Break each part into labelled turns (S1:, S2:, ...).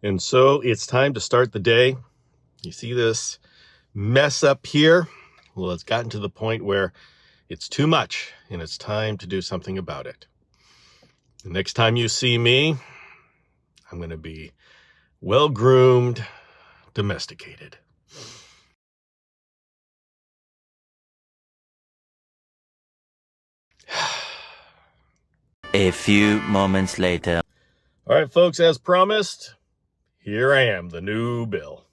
S1: And so it's time to start the day. You see this mess up here? Well, it's gotten to the point where it's too much and it's time to do something about it. The next time you see me, I'm going to be well-groomed, domesticated.
S2: A few moments later.
S1: All right, folks, as promised, here I am, the new Bill.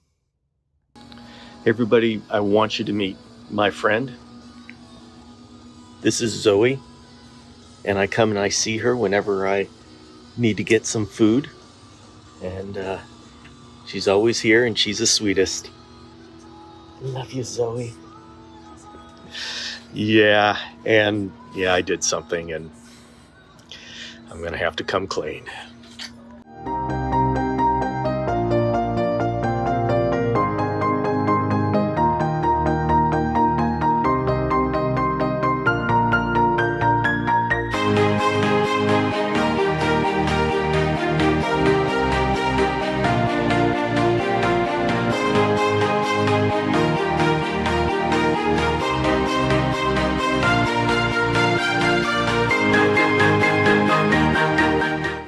S1: Everybody, I want you to meet my friend. This is Zoe, and I come and I see her whenever I need to get some food. And she's always here, and she's the sweetest. Love you, Zoe. Yeah, I did something, and I'm going to have to come clean.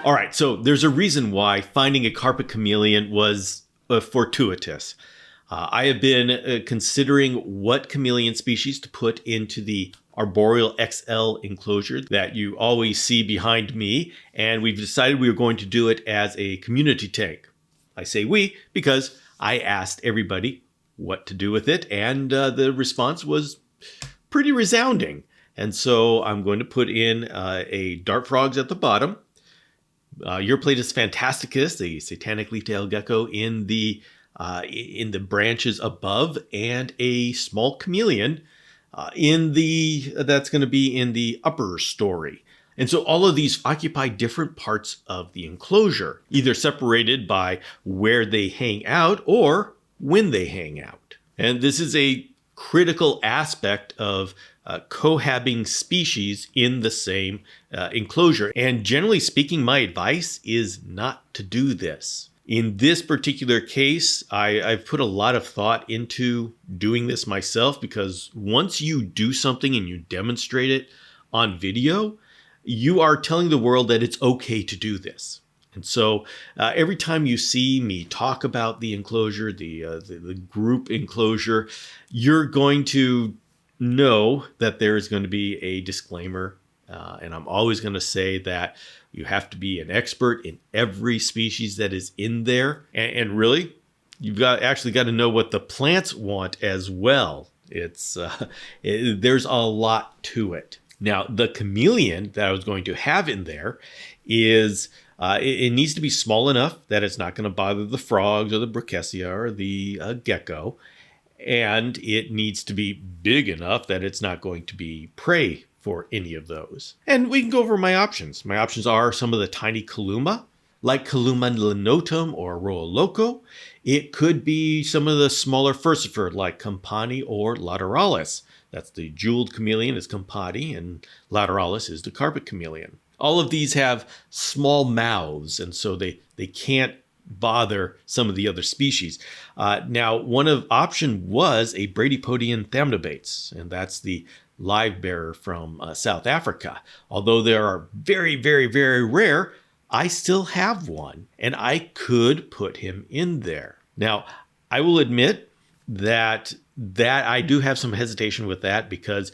S3: All right, so there's a reason why finding a carpet chameleon was fortuitous. I have been considering what chameleon species to put into the Arboreal XL Enclosure that you always see behind me, and we've decided we were going to do it as a community tank. I say we because I asked everybody what to do with it, and the response was pretty resounding. And so I'm going to put in a dart frogs at the bottom, your Platus fantasticus, the satanic leaf-tailed gecko, in the branches above, and a small chameleon that's going to be in the upper story. And so all of these occupy different parts of the enclosure, either separated by where they hang out or when they hang out. And this is a critical aspect of cohabiting species in the same enclosure. And generally speaking, my advice is not to do this. In this particular case, I've put a lot of thought into doing this myself, because once you do something and you demonstrate it on video, you are telling the world that it's okay to do this. And so every time you see me talk about the enclosure, the group enclosure, you're going to know that there is going to be a disclaimer. And I'm always going to say that you have to be an expert in every species that is in there. And really, you've actually got to know what the plants want as well. There's a lot to it. Now, the chameleon that I was going to have in there is... it needs to be small enough that it's not going to bother the frogs or the brachycia or the gecko. And it needs to be big enough that it's not going to be prey for any of those. And we can go over my options. My options are some of the tiny Caluma, like Caluma linotum or Roa loco. It could be some of the smaller furcifer, like Campani or Lateralis. That's the jeweled chameleon is Campani, and Lateralis is the carpet chameleon. All of these have small mouths, and so they can't bother some of the other species. Now, one of option was a Bradypodium thamnobates, and that's the live bearer from South Africa. Although they are very, very, very rare, I still have one, and I could put him in there. Now, I will admit that I do have some hesitation with that, because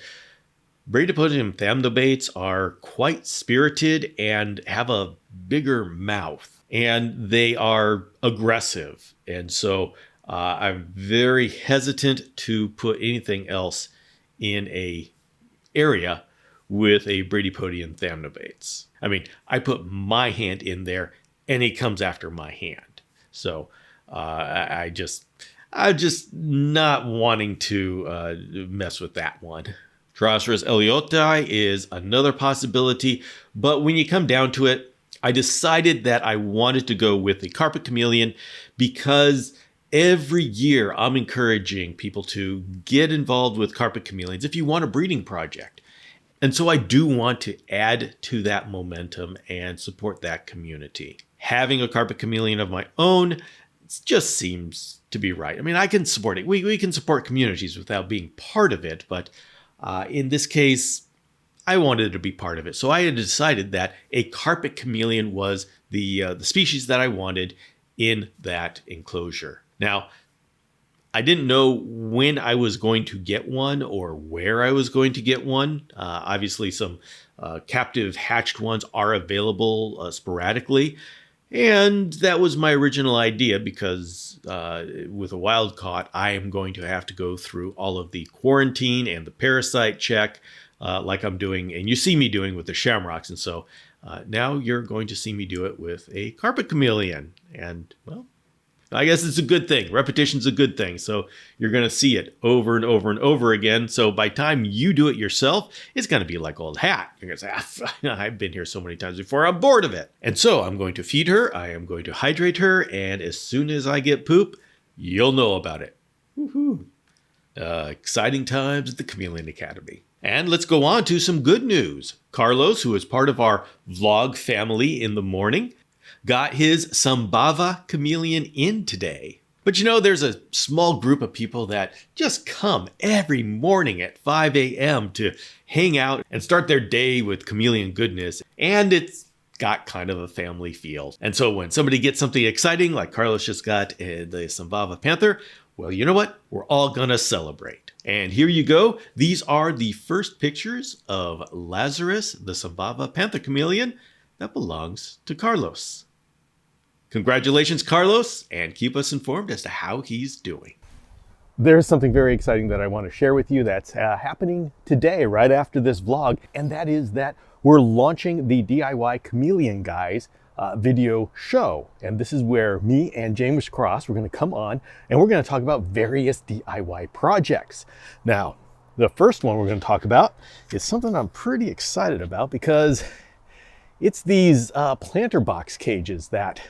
S3: Bradypodium thamnobates are quite spirited and have a bigger mouth, and they are aggressive. And so I'm very hesitant to put anything else in a area with a Bradypodium thamnobates. I mean, I put my hand in there and he comes after my hand. So I'm just not wanting to mess with that one. Lazarus ellioti is another possibility, but when you come down to it, I decided that I wanted to go with the carpet chameleon because every year I'm encouraging people to get involved with carpet chameleons if you want a breeding project. And so I do want to add to that momentum and support that community. having a carpet chameleon of my own just seems to be right. I mean, I can support it. We can support communities without being part of it, but in this case, I wanted to be part of it. So I had decided that a carpet chameleon was the species that I wanted in that enclosure. Now, I didn't know when I was going to get one or where I was going to get one. Obviously, some captive hatched ones are available sporadically. And that was my original idea because with a wild caught, I am going to have to go through all of the quarantine and the parasite check like I'm doing, and you see me doing with the shamrocks. And so now you're going to see me do it with a carpet chameleon. And, well, I guess it's a good thing. Repetition's a good thing. So you're going to see it over and over and over again. So by the time you do it yourself, it's going to be like old hat. You're going to say, I've been here so many times before, I'm bored of it. And so I'm going to feed her. I am going to hydrate her. And as soon as I get poop, you'll know about it. Woohoo. Exciting times at the Chameleon Academy. And let's go on to some good news. Carlos, who is part of our vlog family in the morning, got his Sambava chameleon in today. But you know, there's a small group of people that just come every morning at 5 a.m. to hang out and start their day with chameleon goodness. And it's got kind of a family feel. And so when somebody gets something exciting, like Carlos just got the Sambava Panther, well, you know what? We're all gonna celebrate. And here you go. These are the first pictures of Lazarus, the Sambava Panther chameleon that belongs to Carlos. Congratulations, Carlos, and keep us informed as to how he's doing.
S4: There's something very exciting that I want to share with you that's happening today, right after this vlog, and that is that we're launching the DIY Chameleon Guys video show. And this is where me and James Cross, we're going to come on and we're going to talk about various DIY projects. Now, the first one we're going to talk about is something I'm pretty excited about because it's these planter box cages that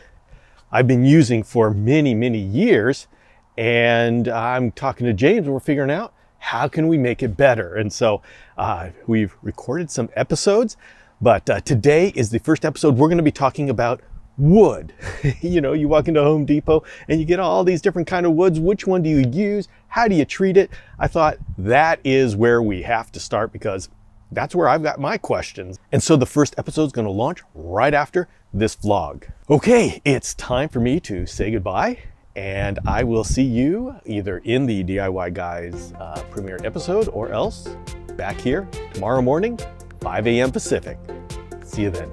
S4: I've been using for many, many years. And I'm talking to James and we're figuring out how can we make it better. And so we've recorded some episodes, but today is the first episode. We're going to be talking about wood. You know, you walk into Home Depot and you get all these different kind of woods. Which one do you use? How do you treat it? I thought that is where we have to start because that's where I've got my questions. And so the first episode is going to launch right after this vlog. Okay, it's time for me to say goodbye, and I will see you either in the DIY Guys premiere episode or else back here tomorrow morning, 5 a.m. Pacific. See you then.